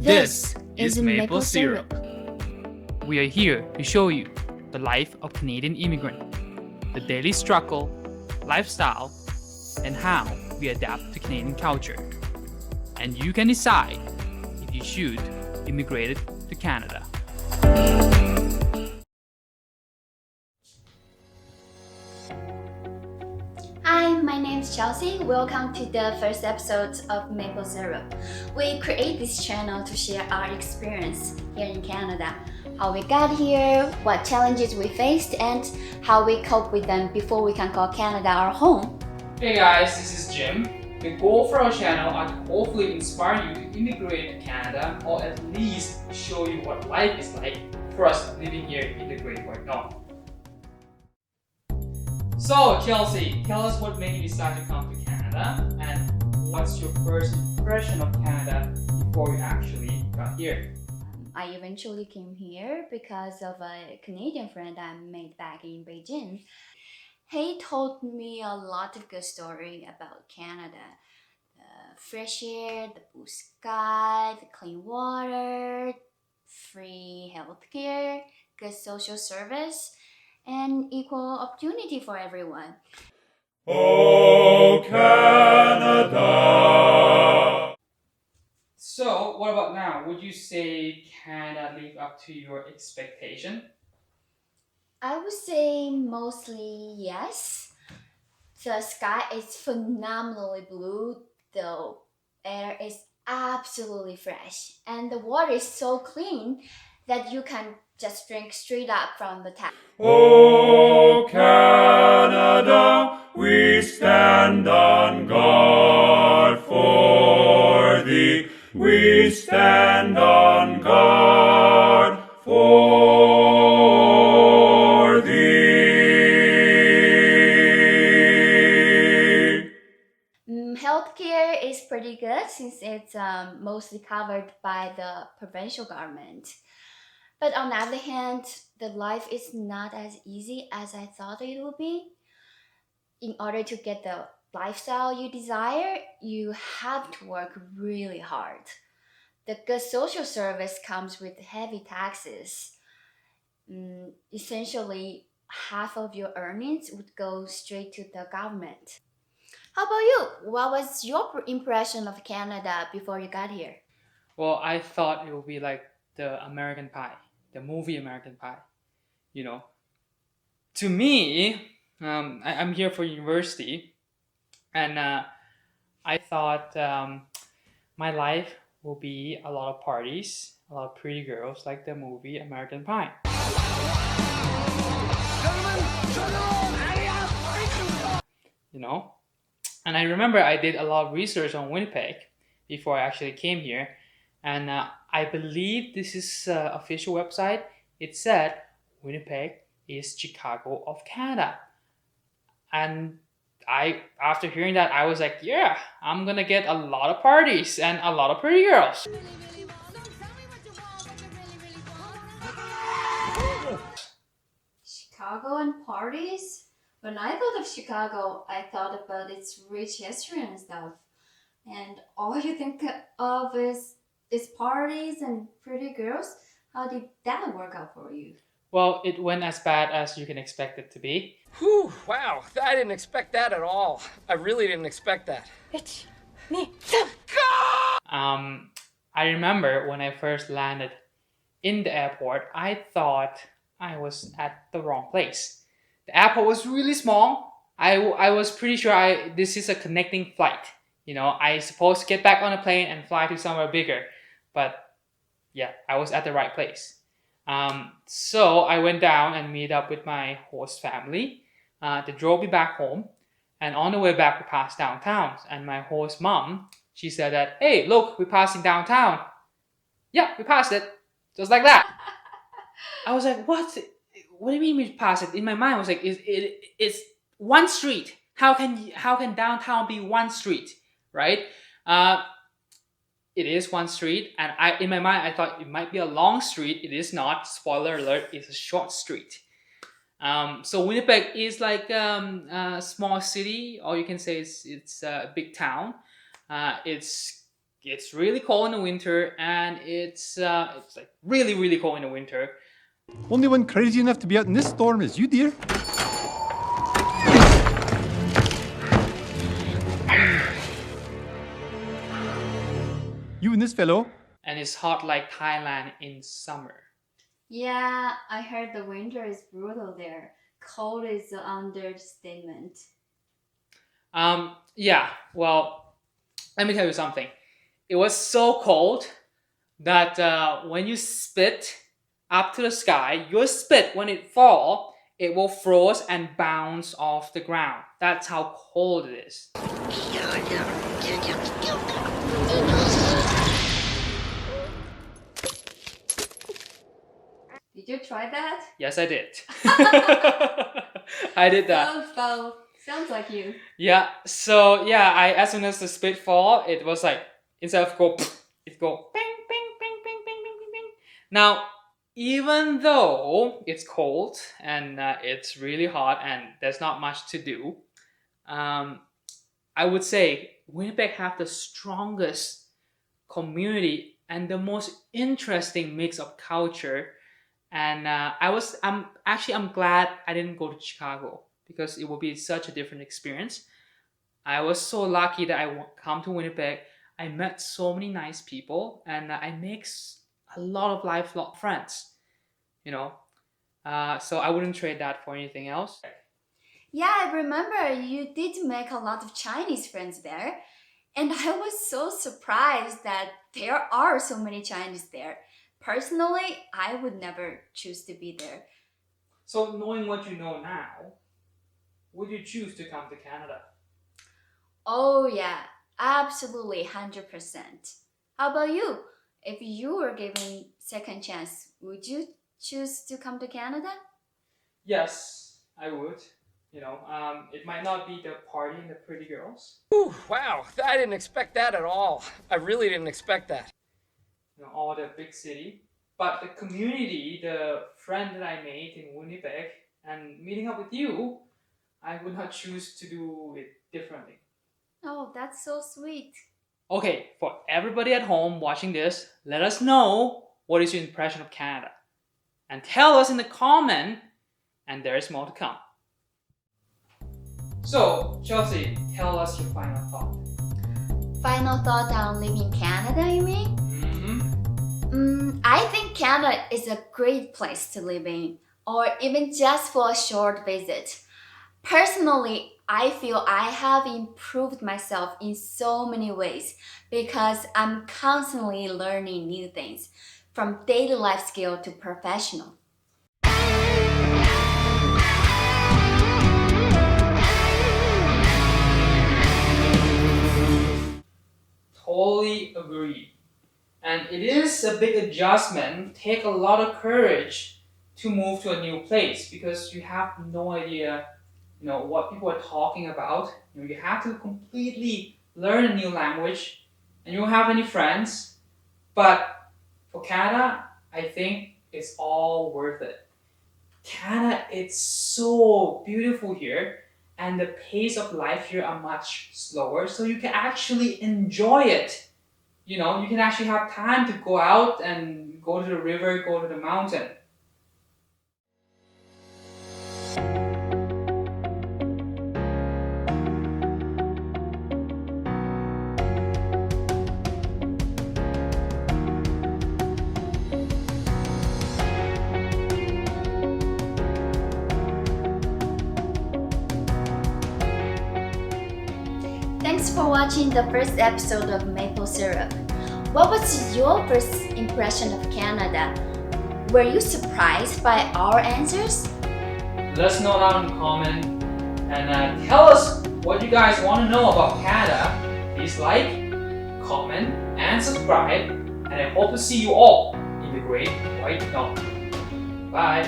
This is Maple Syrup. We are here to show you the life of Canadian immigrant, the daily struggle, lifestyle, and how we adapt to Canadian culture. And you can decide if you should immigrate to Canada. Hi, my name is Chelsea. Welcome to the first episode of Maple Syrup. We create this channel to share our experience here in Canada, how we got here, what challenges we faced, and how we cope with them before we can call Canada our home. Hey guys, this is Jim. The goal for our channel are to hopefully inspire you to immigrate to Canada, or at least show you what life is like for us living here in the Great White North. So Chelsea, tell us what made you decide to come to Canada, and what's your first impression of Canada before you actually got here? I eventually came here because of a Canadian friend I made back in Beijing. He told me a lot of good story about Canada. The fresh air, the blue sky, the clean water, free healthcare, good social service, and equal opportunity for everyone. Oh, Canada! So what about now? Would you say Canada live up to your expectation? I would say mostly yes. The sky is phenomenally blue, the air is absolutely fresh, and the water is so clean that you can just drink straight up from the tap. Oh, Canada, we stand on guard for thee. We stand on guard for thee. Healthcare is pretty good since it's mostly covered by the provincial government. But on the other hand, the life is not as easy as I thought it would be. In order to get the lifestyle you desire, you have to work really hard. The good social service comes with heavy taxes. Essentially, half of your earnings would go straight to the government. How about you? What was your impression of Canada before you got here? Well, I thought it would be like the American Pie, the movie American Pie. You know, to me, I'm here for university, and I thought my life will be a lot of parties, a lot of pretty girls, like the movie American Pie. You know, and I remember I did a lot of research on Winnipeg before I actually came here, and I believe this is official website. It said Winnipeg is Chicago of Canada, and after hearing that, I was like, yeah, I'm gonna get a lot of parties and a lot of pretty girls. Chicago and parties? When I thought of Chicago, I thought about its rich history and stuff. And all you think of is parties and pretty girls? How did that work out for you? Well, it went as bad as you can expect it to be. Whew, wow, I didn't expect that at all. I really didn't expect that. It's me. I remember when I first landed in the airport, I thought I was at the wrong place. The airport was really small. I was pretty sure this is a connecting flight. You know, I supposed to get back on a plane and fly to somewhere bigger. But yeah, I was at the right place. So I went down and meet up with my host family. They drove me back home. And on the way back, we passed downtown. And my host mom, she said that, hey, look, we're passing downtown. Yeah, we passed it. Just like that. I was like, what? What do you mean we passed it? In my mind, I was like, it's one street. How can downtown be one street, right? It is one street, and in my mind, I thought it might be a long street. It is not. Spoiler alert, it's a short street. So Winnipeg is like a small city, or you can say it's a big town. It's it's really cold in the winter, and it's like really really cold in the winter. Only one crazy enough to be out in this storm is you, dear. You and this fellow. And it's hot like Thailand in summer. Yeah, I heard the winter is brutal there. Cold is the understatement. Yeah, well, let me tell you something. It was so cold that when you spit up to the sky, your spit, when it fall, it will froze and bounce off the ground. That's how cold it is. Did you try that? Yes, I did. I did that. Sounds like you. Yeah. So yeah, as soon as the spit fall, it was like instead of go, it go bing bing bing bing bing bing bing bing. Now, even though it's cold and it's really hot and there's not much to do, I would say Winnipeg have the strongest community and the most interesting mix of culture. And I'm glad I didn't go to Chicago because it would be such a different experience. I was so lucky that I come to Winnipeg. I met so many nice people, and I make a lot of lifelong friends. You know, so I wouldn't trade that for anything else. Yeah, I remember you did make a lot of Chinese friends there. And I was so surprised that there are so many Chinese there. Personally, I would never choose to be there. So knowing what you know now, would you choose to come to Canada? Oh, yeah, absolutely 100%. How about you? If you were given second chance, would you choose to come to Canada? Yes, I would. You know, it might not be the party and the pretty girls. Ooh, wow, I didn't expect that at all. I really didn't expect that. You know, all the big city, but the community, the friend that I made in Winnipeg, and meeting up with you, I would not choose to do it differently. Oh, that's so sweet. Okay, for everybody at home watching this, let us know what is your impression of Canada, and tell us in the comment, and there is more to come. So, Chelsea, tell us your final thought. Final thought on living in Canada, you mean? I think Canada is a great place to live in, or even just for a short visit. Personally, I feel I have improved myself in so many ways because I'm constantly learning new things, from daily life skill to professional. Totally agree. And it is a big adjustment, take a lot of courage to move to a new place because you have no idea, you know, what people are talking about. You know, you have to completely learn a new language and you don't have any friends. But for Canada, I think it's all worth it. Canada, it's so beautiful here and the pace of life here are much slower, so you can actually enjoy it. You know, you can actually have time to go out and go to the river, go to the mountain. Thanks for watching the first episode of Maple Syrup. What was your first impression of Canada? Were you surprised by our answers? Let us know down in the comment and tell us what you guys want to know about Canada. Please like, comment, and subscribe. And I hope to see you all in the Great White North. Bye.